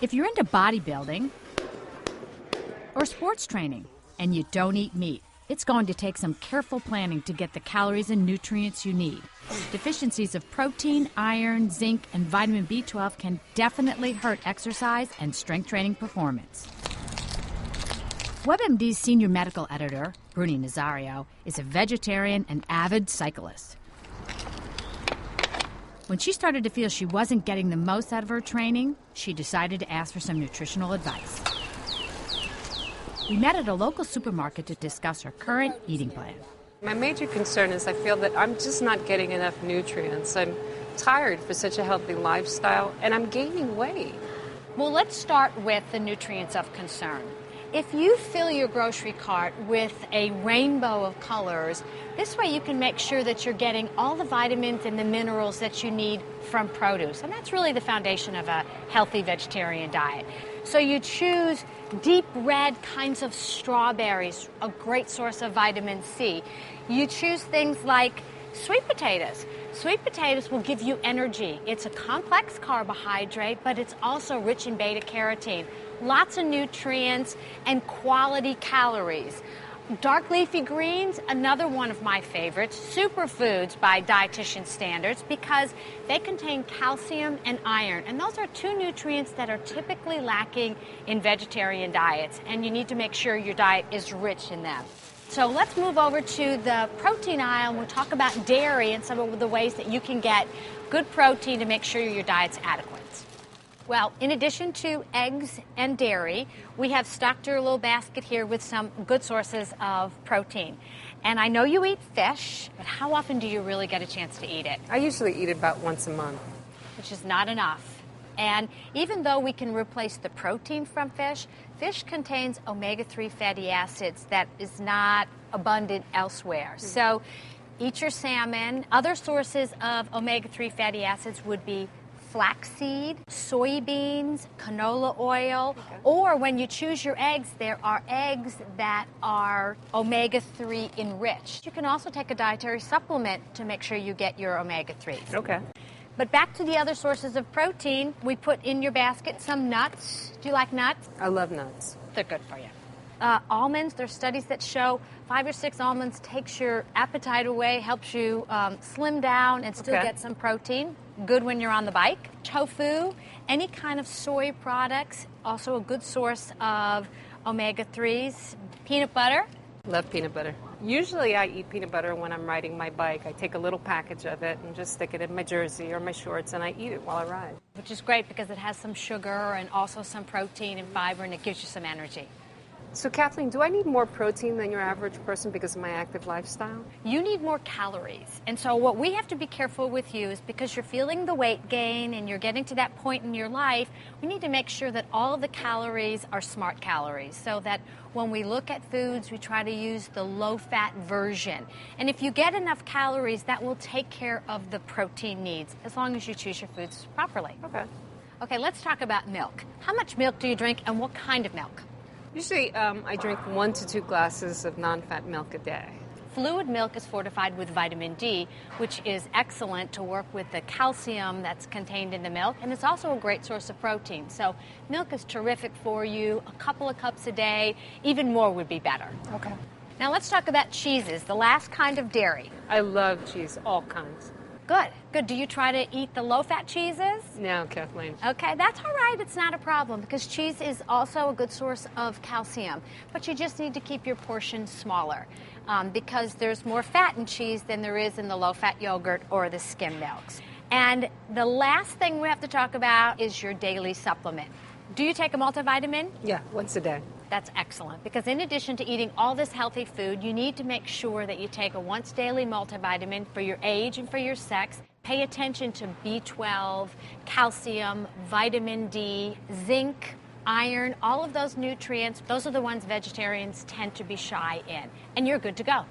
If you're into bodybuilding or sports training and you don't eat meat, it's going to take some careful planning to get the calories and nutrients you need. Deficiencies of protein, iron, zinc, and vitamin B12 can definitely hurt exercise and strength training performance. WebMD's senior medical editor, Bruni Nazario, is a vegetarian and avid cyclist. When she started to feel she wasn't getting the most out of her training, she decided to ask for some nutritional advice. We met at a local supermarket to discuss her current eating plan. My major concern is I feel that I'm just not getting enough nutrients. I'm tired for such a healthy lifestyle, and I'm gaining weight. Well, let's start with the nutrients of concern. If you fill your grocery cart with a rainbow of colors, this way you can make sure that you're getting all the vitamins and the minerals that you need from produce. And that's really the foundation of a healthy vegetarian diet. So you choose deep red kinds of strawberries, a great source of vitamin C. You choose things like sweet potatoes. Sweet potatoes will give you energy. It's a complex carbohydrate, but it's also rich in beta-carotene. Lots of nutrients and quality calories. Dark leafy greens, another one of my favorites, superfoods by dietitian standards because they contain calcium and iron. And those are two nutrients that are typically lacking in vegetarian diets. And you need to make sure your diet is rich in them. So let's move over to the protein aisle and we'll talk about dairy and some of the ways that you can get good protein to make sure your diet's adequate. Well, in addition to eggs and dairy, we have stocked your little basket here with some good sources of protein. And I know you eat fish, but how often do you really get a chance to eat it? I usually eat it about once a month. Which is not enough. And even though we can replace the protein from fish, fish contains omega-3 fatty acids that is not abundant elsewhere. Mm-hmm. So eat your salmon. Other sources of omega-3 fatty acids would be flaxseed, soybeans, canola oil, or when you choose your eggs, there are eggs that are omega-3 enriched. You can also take a dietary supplement to make sure you get your omega-3s. Okay. But back to the other sources of protein, we put in your basket some nuts. Do you like nuts? I love nuts. They're good for you. Almonds, there's studies that show 5 or 6 almonds takes your appetite away, helps you slim down and still get some protein. Good when you're on the bike. Tofu, any kind of soy products, also a good source of omega-3s. Peanut butter. Love peanut butter. Usually I eat peanut butter when I'm riding my bike. I take a little package of it and just stick it in my jersey or my shorts and I eat it while I ride. Which is great because it has some sugar and also some protein and fiber and it gives you some energy. So Kathleen, do I need more protein than your average person because of my active lifestyle? You need more calories. And so what we have to be careful with you is because you're feeling the weight gain and you're getting to that point in your life, we need to make sure that all of the calories are smart calories so that when we look at foods, we try to use the low-fat version. And if you get enough calories, that will take care of the protein needs as long as you choose your foods properly. Okay, let's talk about milk. How much milk do you drink and what kind of milk? Usually I drink 1 to 2 glasses of non-fat milk a day. Fluid milk is fortified with vitamin D, which is excellent to work with the calcium that's contained in the milk, and it's also a great source of protein. So milk is terrific for you. A couple of cups a day, even more would be better. Okay. Now let's talk about cheeses, the last kind of dairy. I love cheese, all kinds. Good, good. Do you try to eat the low-fat cheeses? No, Kathleen. Okay, that's all right. It's not a problem because cheese is also a good source of calcium. But you just need to keep your portions smaller because there's more fat in cheese than there is in the low-fat yogurt or the skim milks. And the last thing we have to talk about is your daily supplement. Do you take a multivitamin? Yeah, once a day. That's excellent because in addition to eating all this healthy food, you need to make sure that you take a once daily multivitamin for your age and for your sex. Pay attention to B12, calcium, vitamin D, zinc, iron, all of those nutrients. Those are the ones vegetarians tend to be shy in. And you're good to go.